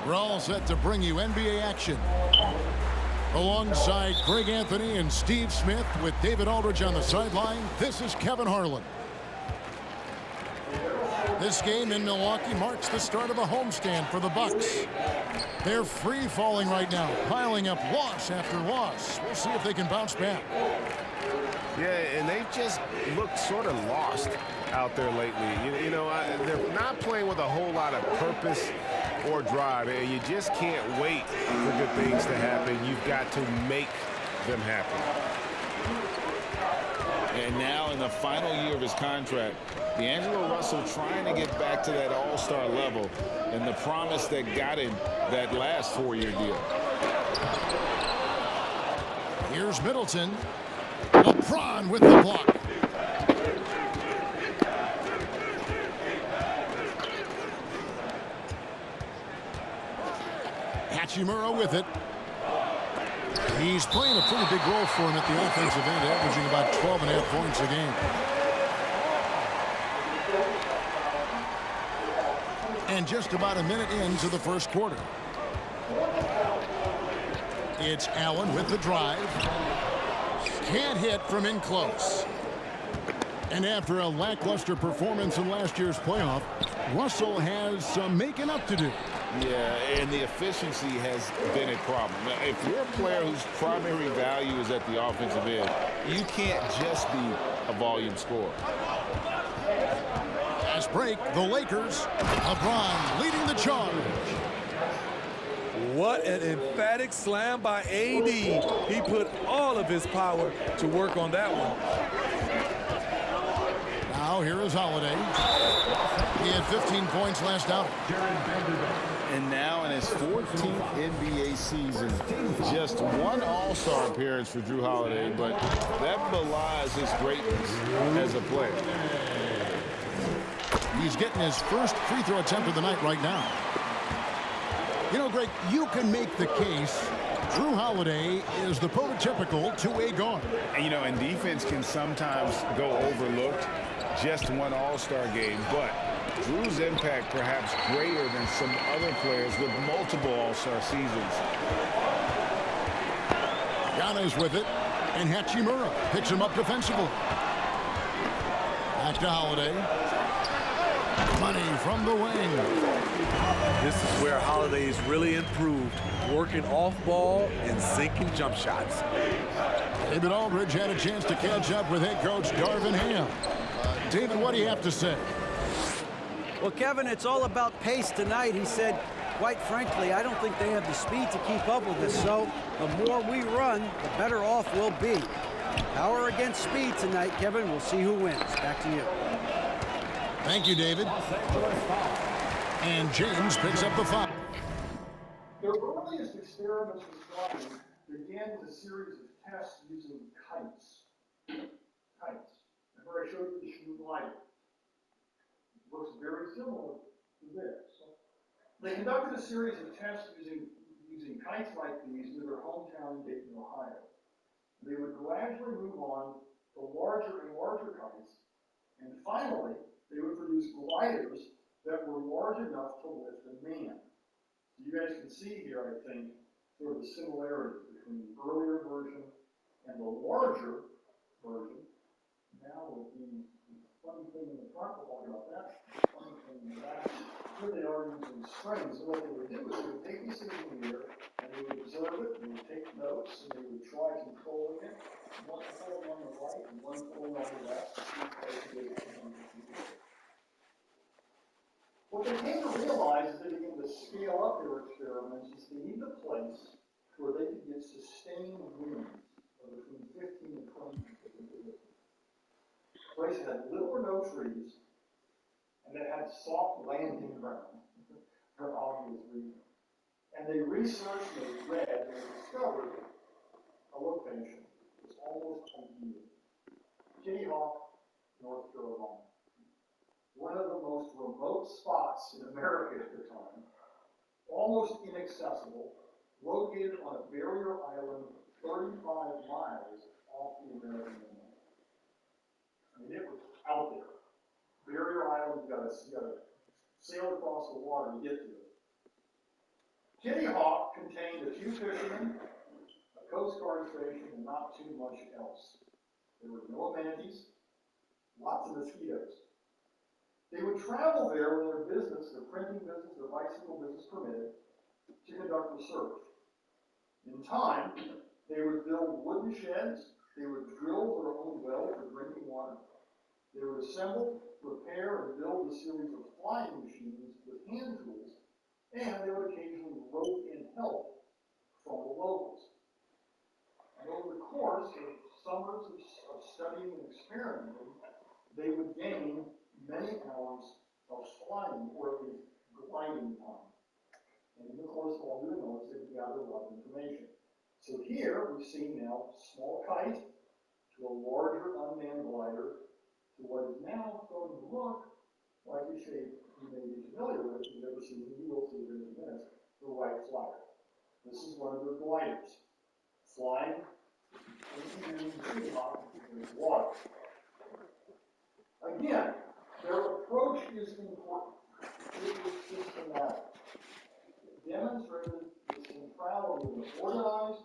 We're all set to bring you NBA action. Alongside Greg Anthony and Steve Smith with David Aldridge on the sideline, this is Kevin Harlan. This game in Milwaukee marks the start of a homestand for the Bucks. They're free-falling right now, piling up loss after loss. We'll see if they can bounce back. Yeah, and they've just looked sort of lost out there lately. You know, they're not playing with a whole lot of purpose or drive, and you just can't wait for good things to happen. You've got to make them happen. And now in the final year of his contract, D'Angelo Russell trying to get back to that all-star level and the promise that got him that last 4-year deal. Here's Middleton. LeBron with the block. Hachimura with it. He's playing a pretty big role for him at the offensive end, averaging about 12.5 points a game. And just about a minute into the first quarter. It's Allen with the drive. Can't hit from in close. And after a lackluster performance in last year's playoff, Russell has some making up to do. Yeah, and the efficiency has been a problem. Now, if you're a player whose primary value is at the offensive end, you can't just be a volume scorer. Fast break, the Lakers. LeBron leading the charge. What an emphatic slam by AD. He put all of his power to work on that one. Now here is Holiday. He had 15 points last out. And now in his 14th NBA season, just one All-Star appearance for Jrue Holiday, but that belies his greatness as a player. He's getting his first free throw attempt of the night right now. You know, Greg, you can make the case Jrue Holiday is the prototypical two-way guard. And, you know, and defense can sometimes go overlooked. Just one All-Star game, but Jrue's impact perhaps greater than some other players with multiple All-Star seasons. Giannis with it, and Hachimura picks him up defensively. Back to Holiday. Money from the wing. This is where Holiday's really improved, working off ball and sinking jump shots. David Aldridge had a chance to catch up with head coach Darvin Ham. David, what do you have to say? Well, Kevin, it's all about pace tonight. He said, quite frankly, I don't think they have the speed to keep up with us. So the more we run, the better off we'll be. Power against speed tonight, Kevin. We'll see who wins. Back to you. Thank you, David. And James picks up the foul. Their earliest experiments with flying began with a series of tests using kites. Remember I showed you the Shrew glider. It looks very similar to this. They conducted a series of tests using kites like these in their hometown in Dayton, Ohio. They would gradually move on to larger and larger kites, and finally, they would produce gliders that were large enough to lift a man. So you guys can see here, I think, sort of the similarity between the earlier version and the larger version. Now with the funny thing in the front, we'll talk about that. Funny thing in the back. Here they are using strings, and what they would do is they would take this thing in the air, and they would observe it, and they would take notes, and they would try controlling it. One pulling on the right, and one pulling on the left. What they came to realize as they began to scale up their experiments is they needed a place where they could get sustained winds of between 15 and 20 feet. Place that had little or no trees, and that had soft landing ground for obvious reasons. And they researched, and they read, and they discovered a location that's almost ideal. Kitty Hawk, North Carolina. One of the most remote spots in America at the time, almost inaccessible, located on a barrier island 35 miles off the American mainland. I mean, it was out there. Barrier Island, you gotta sail across the water to get to it. a few fishermen, a Coast Guard station, and not too much else. There were no amenities, lots of mosquitoes. They would travel there when their business, their printing business, their bicycle business permitted, to conduct research. In time, they would build wooden sheds, they would drill their own well for drinking water, they would assemble, repair, and build a series of flying machines with hand tools, and they would occasionally rope in help from the locals. And over the course of summers of studying and experimenting, they would gain many hours of flying, or at least gliding time. And in the course of all doing all this, they would gather a lot of information. So here we've seen now a small kite to a larger unmanned glider to what is now starting to look like a shape you may be familiar with. If you've ever seen it, you will see it in a minute, the Wright Flyer. This is one of their gliders, flying into water. Again, their approach is important. It was systematic. It demonstrated the centrality of an organized,